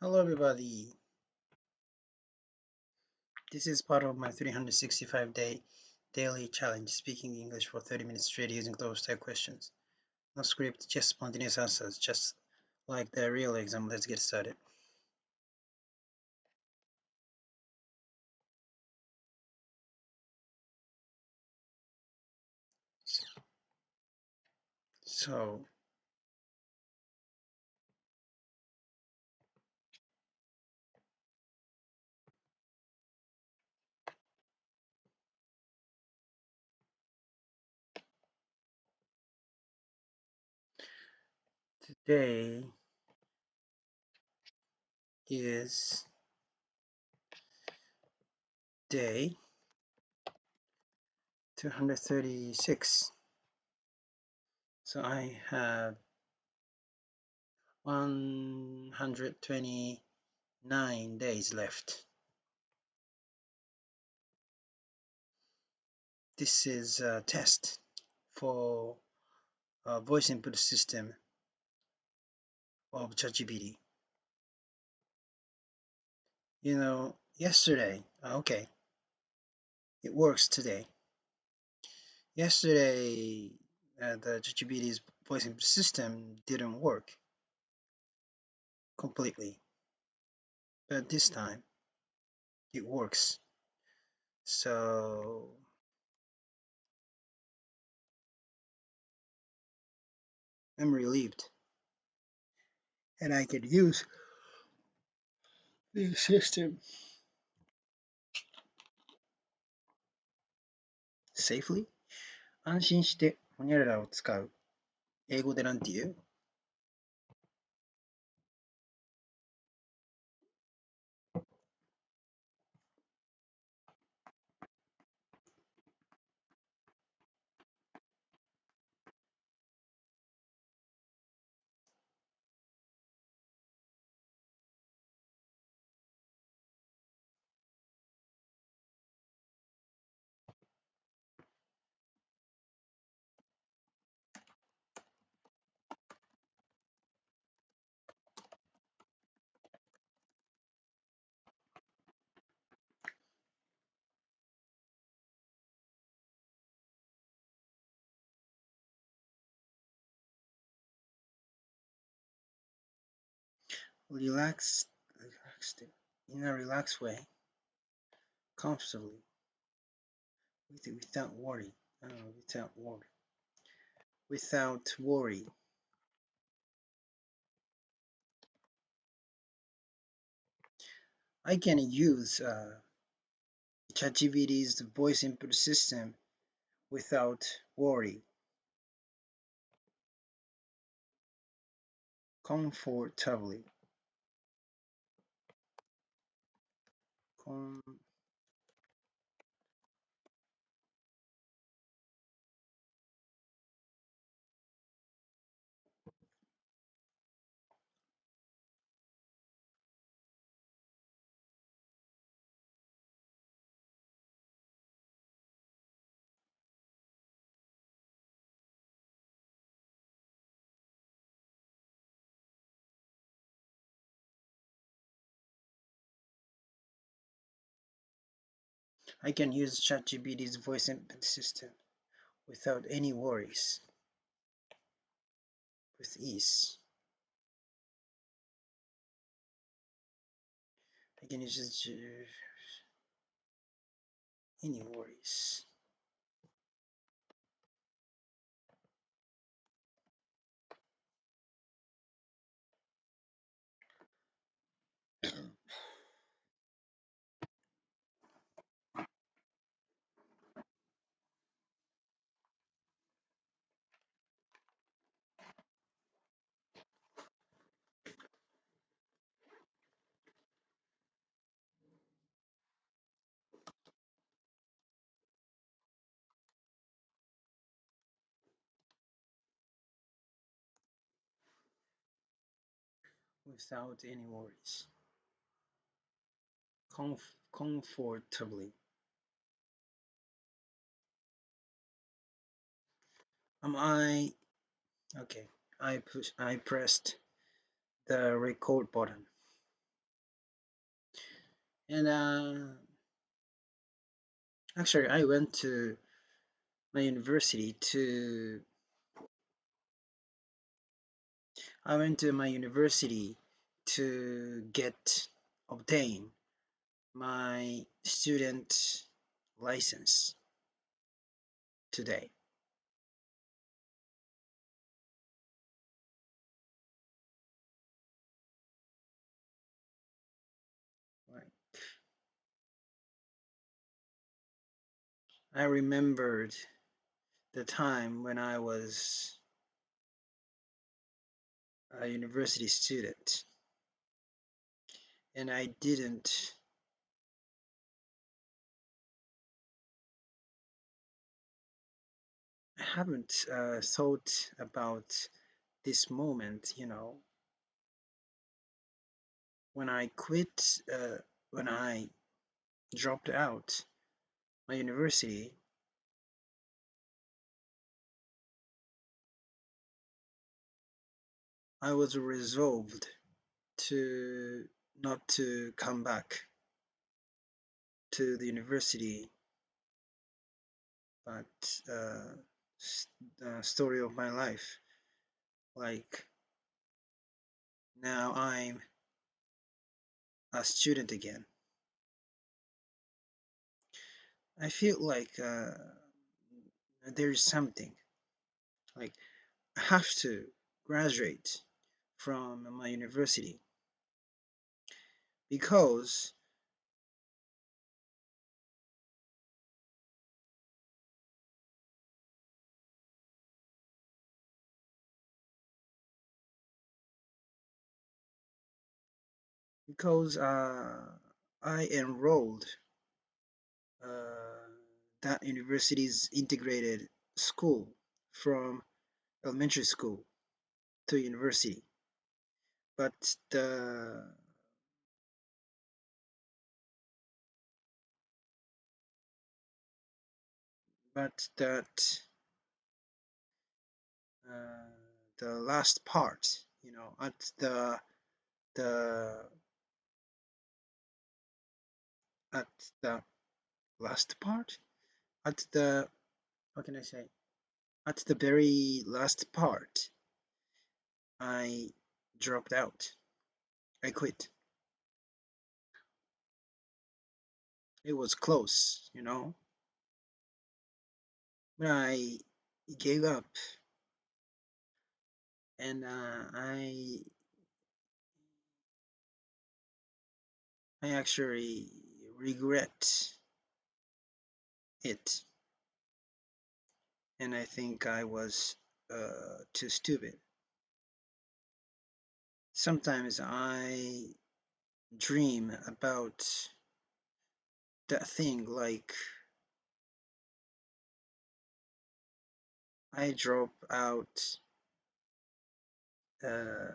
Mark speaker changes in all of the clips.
Speaker 1: Hello, everybody. This is part of my 365-day daily challenge, speaking English for 30 minutes straight using those type questions. No script, just spontaneous answers, just like the real exam. Let's get started. So, today is day 236. So, I have 129 days left. This is a test for a voice input system of ChatGPT. Yesterday, okay, it works today. Yesterday, the ChatGPT's voice input system didn't work completely, but this time it works. So I'm relieved, and I can use this system safely. 安心してホニャララを使う。英語でなんて言う？ Relax, relaxed in a relaxed way, comfortably, without worry, without worry, without worry. I can use ChatGPT's voice input system without worry, comfortably. Com- I can use ChatGPT's voice input system without any worries, with ease. I can use it any worries. Without any worries. Comfortably. I okay. I pressed the record button. And actually, my university to I went to my university to obtain my student license today. Right. I remembered the time when I was a university student and I haven't thought about this moment, when I quit, when I dropped out my university. I was resolved to not to come back to the university, but the story of my life. Like now I'm a student again. I feel like there's something like I have to graduate from my university because I enrolled uh, that university's integrated school from elementary school to university. But but that uh, the last part, at the at the last part, at the how can I say? At the very last part, I dropped out. I quit. It was close, but I gave up, and I actually regret it, and I think I was too stupid. Sometimes I dream about that thing, like I drop out, uh,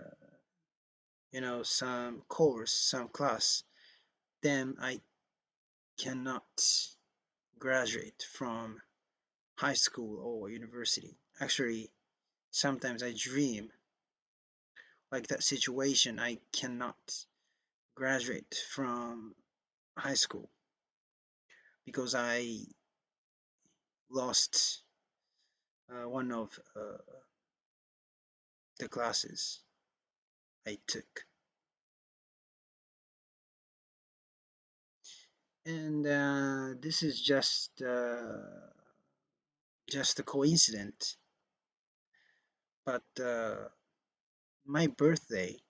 Speaker 1: some course, some class, then I cannot graduate from high school or university. Actually, sometimes I dream like that situation. I cannot graduate from high school because I lost one of the classes I took. And this is just a coincidence, but my birthday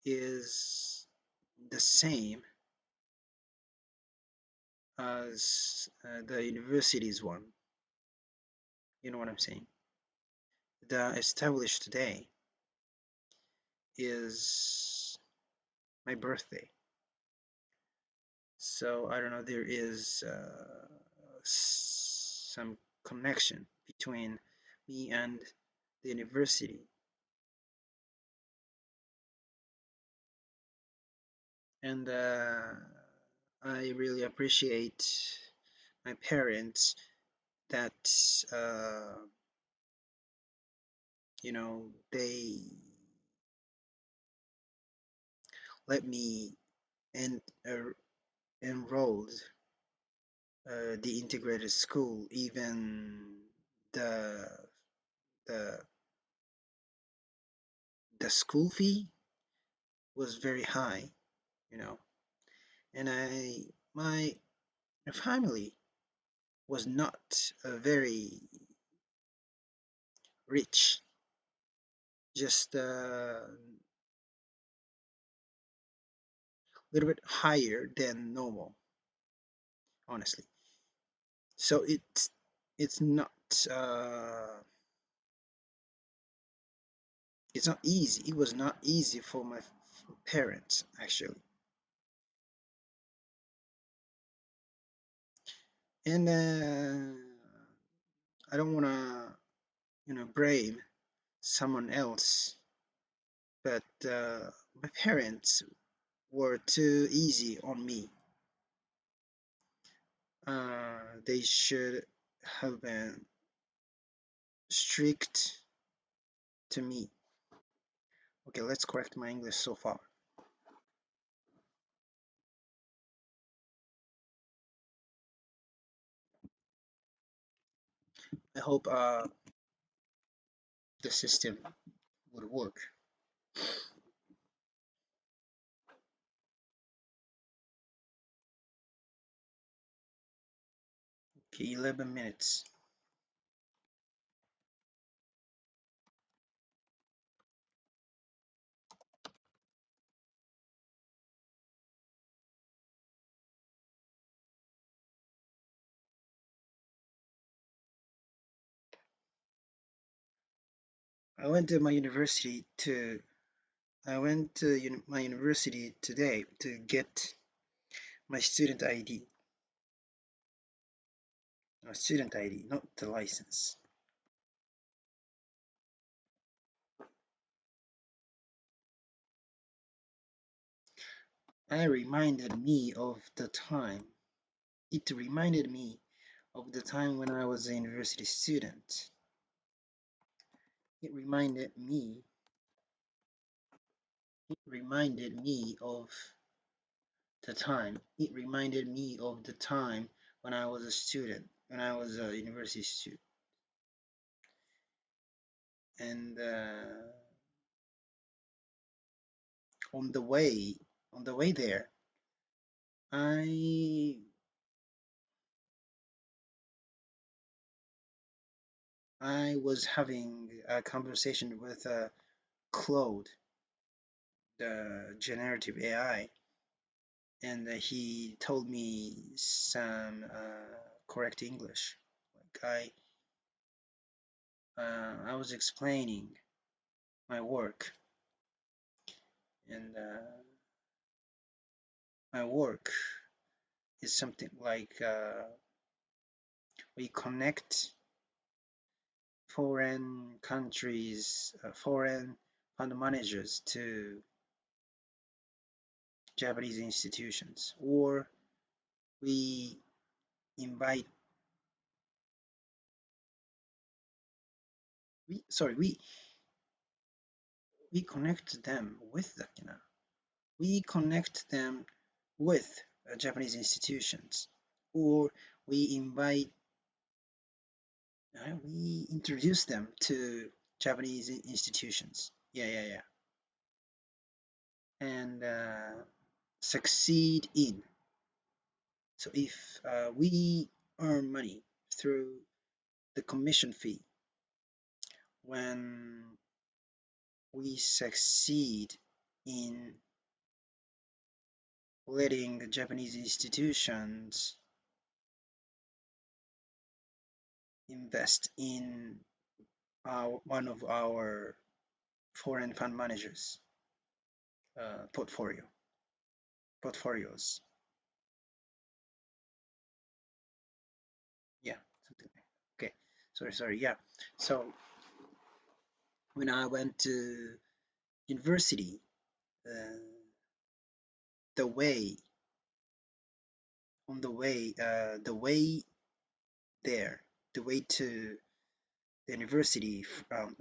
Speaker 1: is the same as the university's one. You know what I'm saying? The established today is my birthday. So I don't know, there is some connection between me and the university. And I really appreciate my parents that, uh, they let me end, enrolled the integrated school, even the the the school fee was very high, you know. And my family was not very rich, just a little bit higher than normal, honestly. So it's not uh, it's not easy. It was not easy for my parents actually, and I don't want to blame someone else, but my parents were too easy on me. They should have been strict to me. Okay, let's correct my English so far. I hope the system would work. Okay, 11 minutes. I went to my university to I went to my university today to get my student ID. Student ID, not the license. I reminded me of the time. It reminded me of the time when I was a university student. It reminded me. It reminded me of the time. It reminded me of the time when I was a student, when I was a university student, and on the way, on the way there, I I was having a conversation with Claude, the generative AI, and he told me some correct English. Like I was explaining my work, and my work is something like we connect foreign countries, foreign fund managers to Japanese institutions, or we invite we connect them with the we connect them with Japanese institutions, or we invite we introduce them to Japanese institutions. Yeah. And succeed in. So if we earn money through the commission fee, when we succeed in letting the Japanese institutions invest in one of our foreign fund managers portfolios. Yeah, something like that. Okay, sorry. Yeah, so when I went to university, uh, the way on the way there, the way to the university,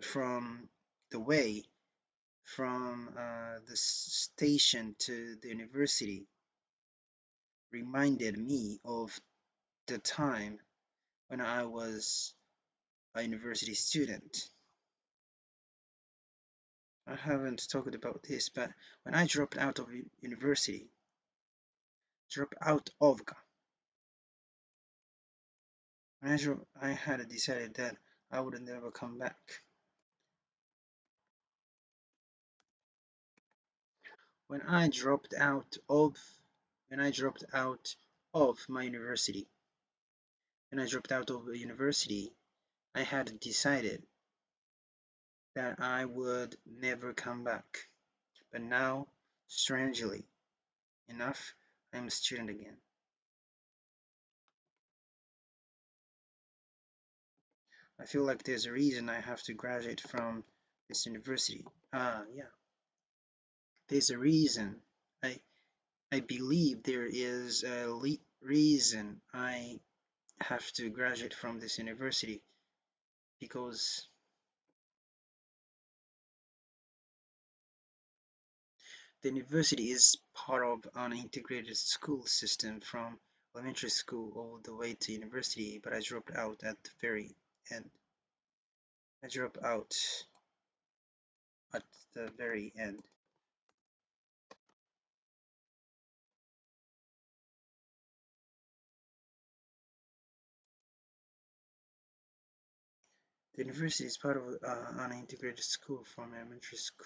Speaker 1: from the way from the station to the university reminded me of the time when I was a university student. I haven't talked about this, but when I dropped out of university, dropped out of, I had decided that I would never come back. When I dropped out of, when I dropped out of my university, when I dropped out of university, I had decided that I would never come back. But now, strangely enough, I'm a student again. I feel like there's a reason I have to graduate from this university. Yeah, there's a reason. I I believe there is a reason I have to graduate from this university because the university is part of an integrated school system from elementary school all the way to university, but I dropped out at the very end. I dropped out at the very end. The university is part of an integrated school from elementary school.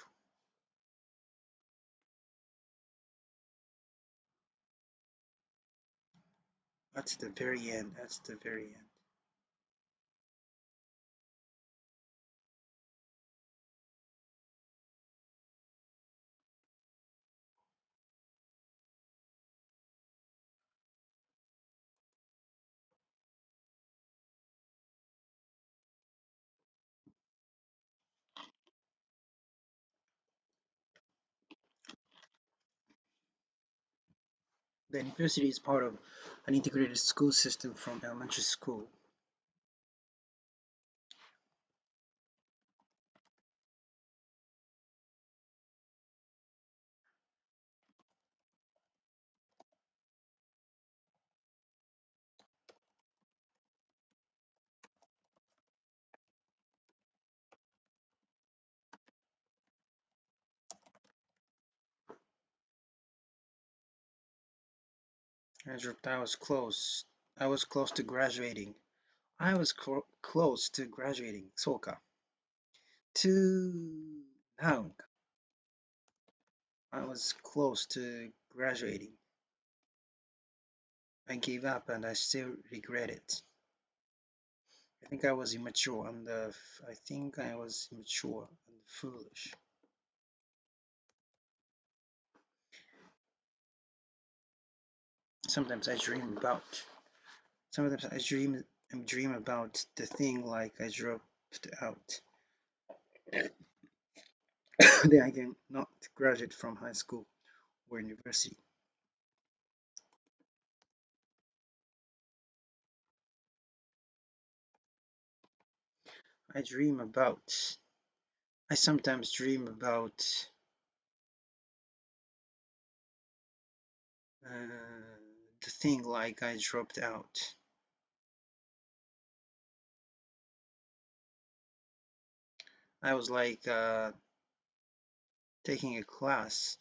Speaker 1: At the very end. At the very end. The university is part of an integrated school system from elementary school. I dropped. I was close. I was close to graduating. I was close to graduating. Soka. To now. I was close to graduating. I gave up and I still regret it. I think I was immature and I think I was immature and foolish. Sometimes I dream about. Sometimes I dream about the thing like I dropped out. Then I can not graduate from high school or university. I dream about. I sometimes dream about the thing like I dropped out. I was like taking a class,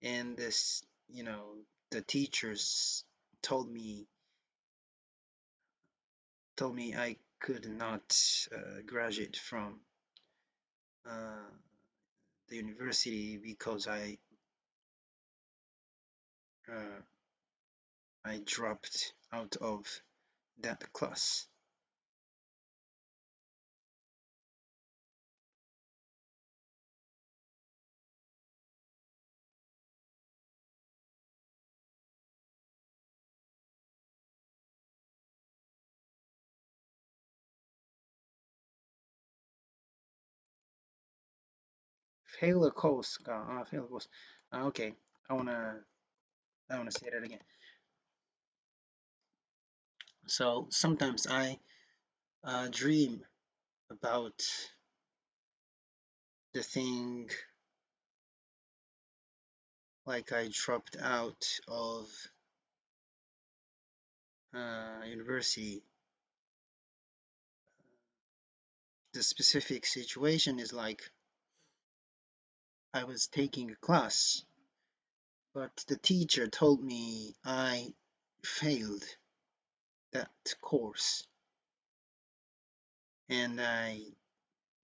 Speaker 1: and the teachers told me I could not graduate from uh, the university because uh, I dropped out of that class. Failure course, failure course. Okay, I wanna say that again. So sometimes I dream about the thing like I dropped out of university. The specific situation is like I was taking a class, but the teacher told me I failed that course and I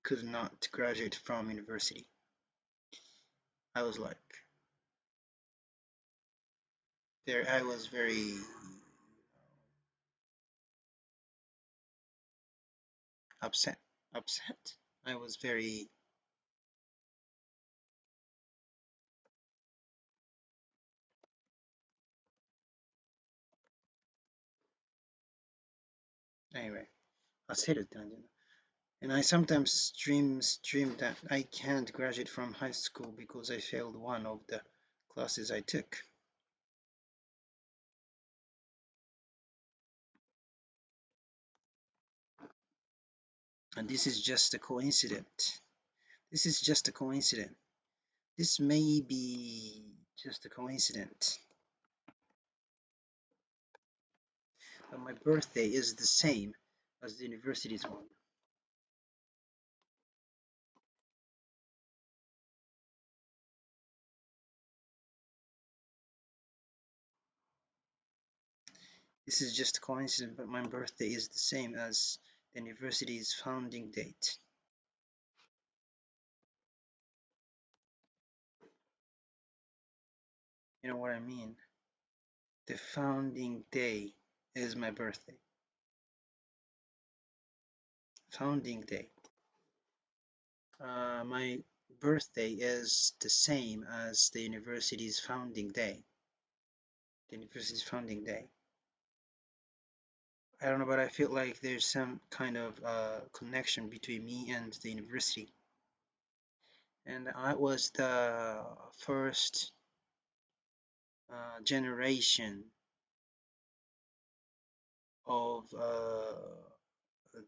Speaker 1: could not graduate from university. I was like, I was very upset. Upset. I was very anyway. I said it, and I sometimes dream that I can't graduate from high school because I failed one of the classes I took. And this is just a coincidence. This is just a coincidence. This may be just a coincidence. But my birthday is the same as the university's one. This is just a coincidence, but my birthday is the same as the university's founding date. You know what I mean? The founding day is my birthday. Founding day. My birthday is the same as the university's founding day. The university's founding day. I don't know, but I feel like there's some kind of connection between me and the university. And I was the first generation of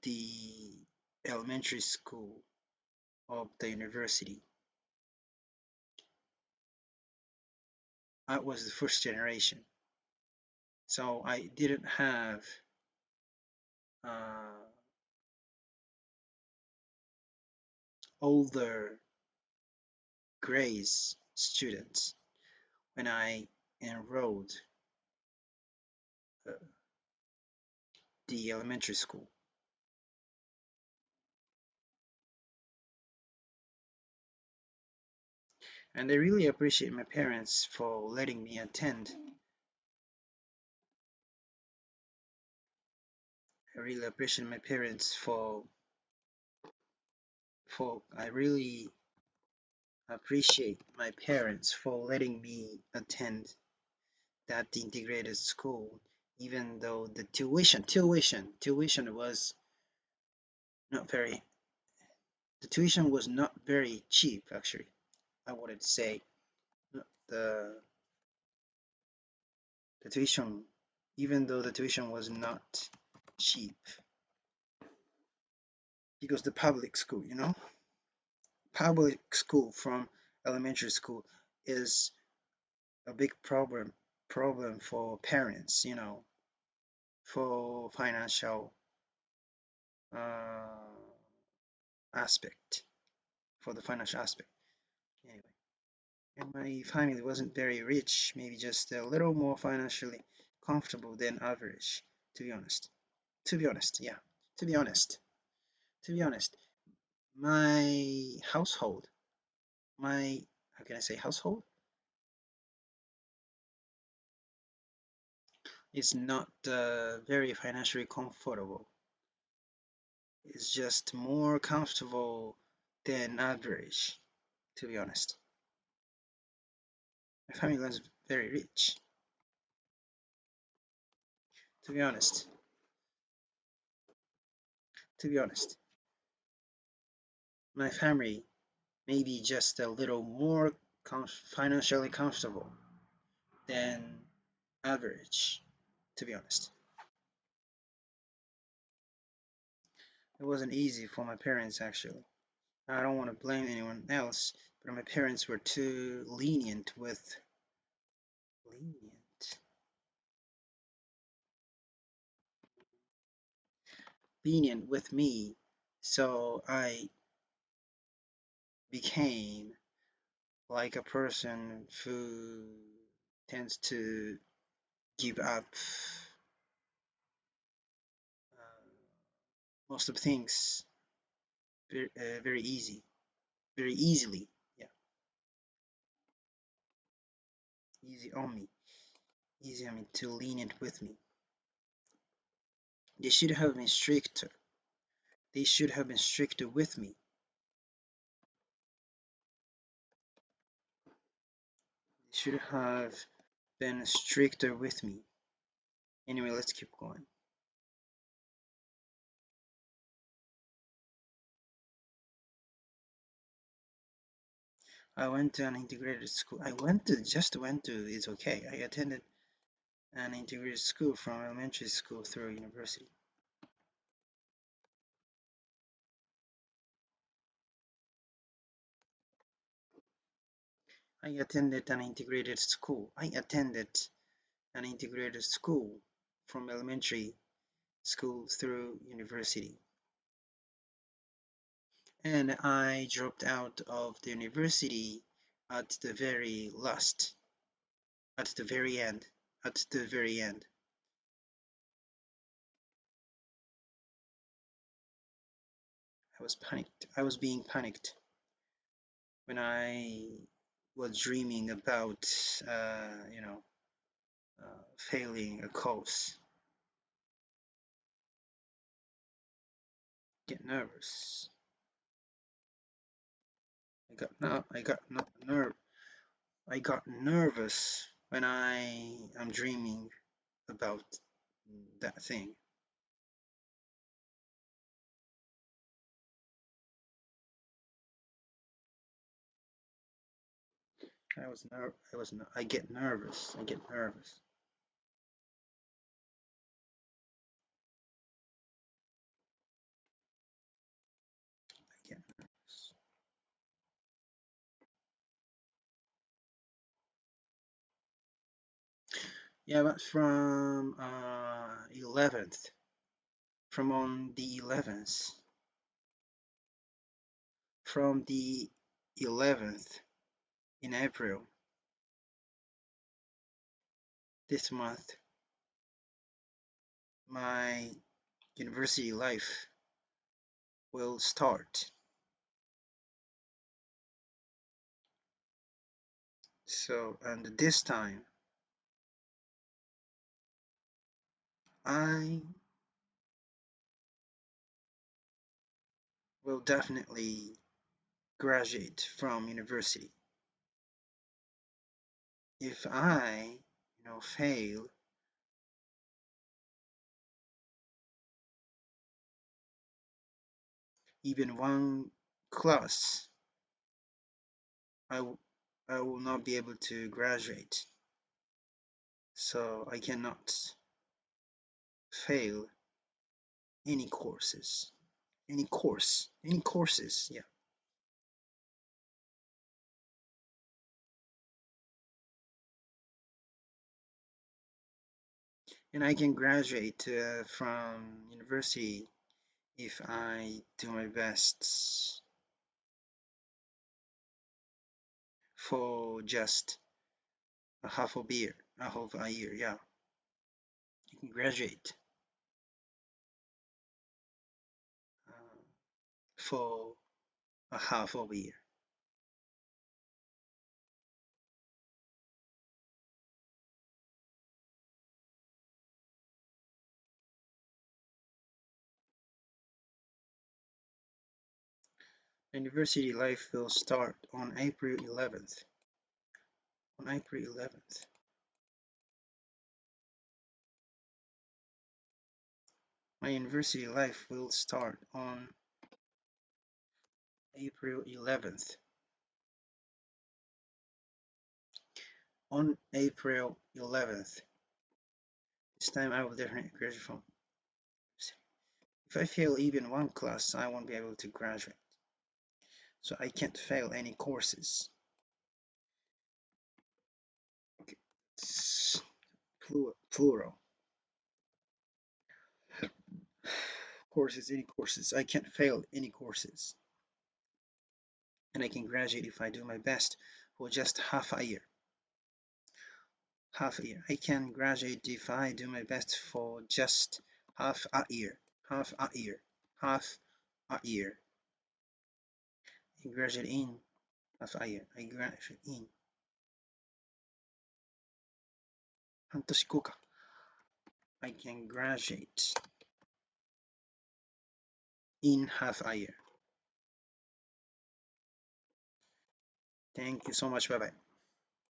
Speaker 1: the elementary school of the university. I was the first generation, so I didn't have uh, older grades students when I enrolled uh, the elementary school. And I really appreciate my parents for letting me attend. I really appreciate my parents for I really appreciate my parents for letting me attend that integrated school, even though the tuition was not very the tuition was not very cheap actually. I wanted to say the the tuition even though the tuition was not cheap because the public school, public school from elementary school is a big problem for parents, for financial uh, aspect, for the financial aspect. Anyway, and my family wasn't very rich, maybe just a little more financially comfortable than average, to be honest. To be honest, yeah. To be honest, to be honest, my household, my how can I say household, is not very financially comfortable. It's just more comfortable than average, to be honest. My family was very rich, to be honest. To be honest, my family may be just a little more financially comfortable than average, to be honest. It wasn't easy for my parents actually. I don't want to blame anyone else, but my parents were too lenient with lenient. lenient with me, so I became like a person who tends to give up most of things very very easily. Yeah, easy on me, easy on me, too lenient with me. They should have been stricter. They should have been stricter with me. They should have been stricter with me. Anyway, let's keep going. I went to an integrated school. Just went to, it's okay. I attended an integrated school from elementary school through university. I attended an integrated school. I attended an integrated school from elementary school through university. And I dropped out of the university at the very last, at the very end, at the very end. I was panicked. I was being panicked when I was dreaming about, failing a course. Get nervous. I got nervous when I am dreaming about that thing. I get nervous. I get nervous. I get nervous. Yeah, but from 11th, from on the 11th, from the 11th in April this month, my university life will start. So, and this time, I will definitely graduate from university. If I, fail even one class, I will not be able to graduate. So I cannot fail any courses, any courses, yeah. And I can graduate from university if I do my best for just a half a year, yeah. You can graduate uh, for a half of a year. University life will start on April 11th. On April 11th. My university life will start on April 11th. On April 11th. This time I will definitely graduate from. If I fail even one class, I won't be able to graduate. So I can't fail any courses. Okay. It's plural. Courses, any courses. I can't fail any courses. And I can graduate if I do my best for just half a year. Half a year. I can graduate if I do my best for just half a year. Half a year. Half a year. I graduate in half a year. I graduate in 半年後か. I can graduate in half a year. Thank you so much. Bye bye.